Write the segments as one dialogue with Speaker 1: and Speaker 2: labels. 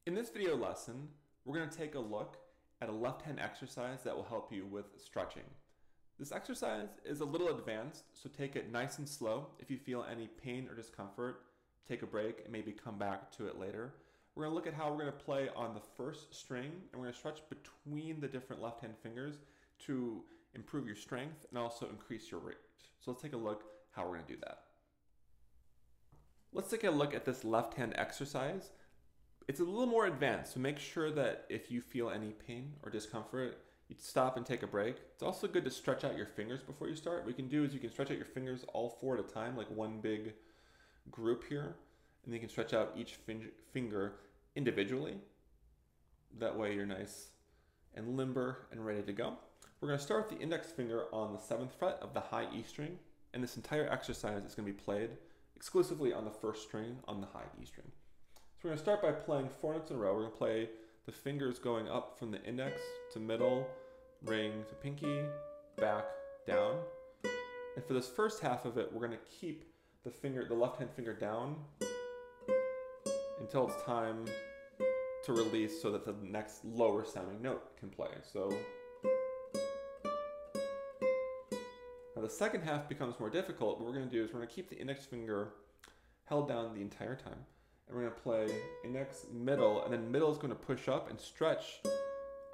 Speaker 1: In this video lesson, we're going to take a look at a left hand exercise that will help you with stretching. This exercise is a little advanced, so take it nice and slow. If you feel any pain or discomfort, take a break and maybe come back to it later. We're going to look at how we're going to play on the first string, and we're going to stretch between the different left hand fingers to improve your strength and also increase your rate. So let's take a look how we're going to do that. Let's take a look at this left hand exercise. It's a little more advanced, so make sure that if you feel any pain or discomfort, you stop and take a break. It's also good to stretch out your fingers before you start. What you can do is you can stretch out your fingers all four at a time, like one big group here, and then you can stretch out each finger individually. That way you're nice and limber and ready to go. We're going to start with the index finger on the 7th fret of the high E string, and this entire exercise is going to be played exclusively on the first string on the high E string. So we're going to start by playing 4 notes in a row. We're going to play the fingers going up from the index to middle, ring to pinky, back, down. And for this first half of it, we're going to keep the left hand finger down until it's time to release so that the next lower sounding note can play. So now the second half becomes more difficult. What we're going to do is we're going to keep the index finger held down the entire time. And we're going to play index, middle, and then middle is going to push up and stretch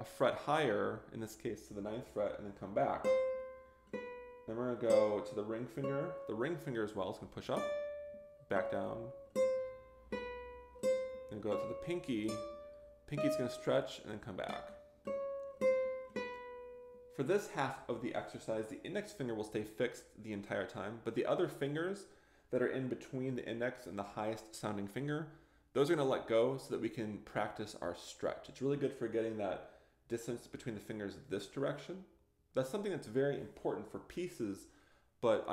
Speaker 1: a fret higher, in this case to the 9th fret, and then come back. Then we're going to go to the ring finger. The ring finger as well is going to push up, back down, and go to the pinky. Pinky's going to stretch and then come back. For this half of the exercise, the index finger will stay fixed the entire time, but the other fingers that are in between the index and the highest sounding finger, those are going to let go so that we can practice our stretch. It's really good for getting that distance between the fingers this direction. That's something that's very important for pieces, but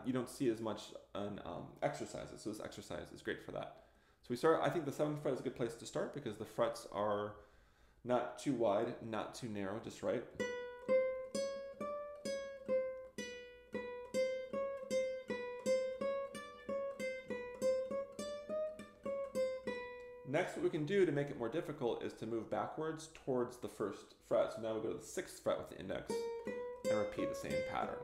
Speaker 1: you don't see as much on exercises, so this exercise is great for that. So I think the 7th fret is a good place to start because the frets are not too wide, not too narrow, just right. Next, what we can do to make it more difficult is to move backwards towards the 1st fret. So now we go to the 6th fret with the index and repeat the same pattern.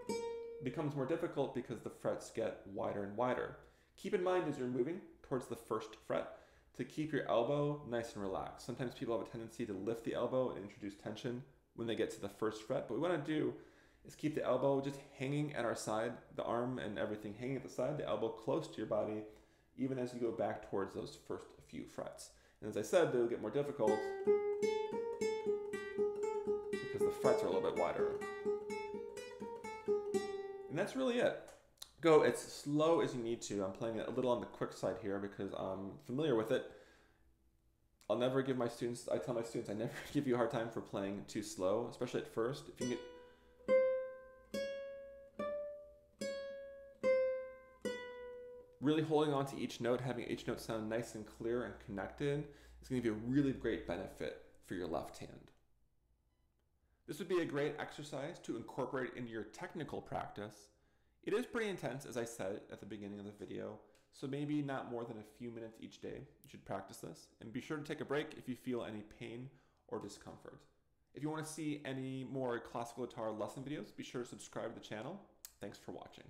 Speaker 1: It becomes more difficult because the frets get wider and wider. Keep in mind as you're moving towards the 1st fret to keep your elbow nice and relaxed. Sometimes people have a tendency to lift the elbow and introduce tension when they get to the 1st fret. But what we want to do is keep the elbow just hanging at our side, the arm and everything hanging at the side, the elbow close to your body, even as you go back towards those first few frets. And as I said, they'll get more difficult because the frets are a little bit wider. And that's really it. Go as slow as you need to. I'm playing it a little on the quick side here because I'm familiar with it. I tell my students, I never give you a hard time for playing too slow, especially at first. If you get really holding on to each note, having each note sound nice and clear and connected is going to give you a really great benefit for your left hand. This would be a great exercise to incorporate into your technical practice. It is pretty intense, as I said at the beginning of the video, so maybe not more than a few minutes each day you should practice this. And be sure to take a break if you feel any pain or discomfort. If you want to see any more classical guitar lesson videos, be sure to subscribe to the channel. Thanks for watching.